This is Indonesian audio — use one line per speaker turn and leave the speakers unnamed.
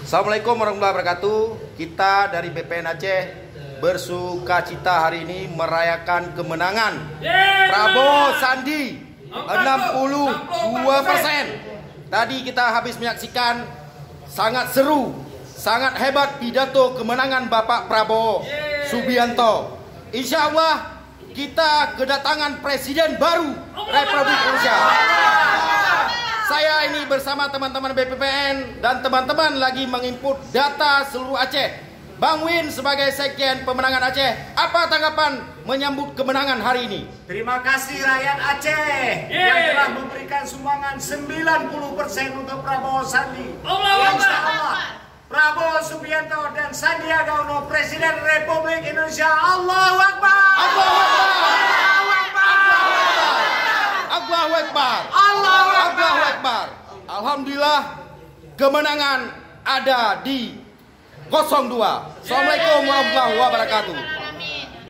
Assalamualaikum warahmatullahi wabarakatuh. Kita dari BPN Aceh bersukacita hari ini merayakan kemenangan Prabowo Sandi 62%. Tadi kita habis menyaksikan sangat seru, sangat hebat pidato kemenangan Bapak Prabowo Subianto. Insya Allah kita kedatangan Presiden baru Republik Indonesia. Saya ini bersama teman-teman BPPN dan teman-teman lagi menginput data seluruh Aceh. Bang Win sebagai Sekjen Pemenangan Aceh, apa tanggapan menyambut kemenangan hari ini?
Terima kasih rakyat Aceh yang telah memberikan sumbangan 90% untuk Prabowo Sandi. Insyaallah Prabowo Subianto dan Sandiaga Uno Presiden Republik Indonesia. Allahu Akbar.
Allahu Akbar. Allahu Akbar. Allahu Akbar. Alhamdulillah kemenangan ada di 02. Assalamualaikum warahmatullahi wabarakatuh.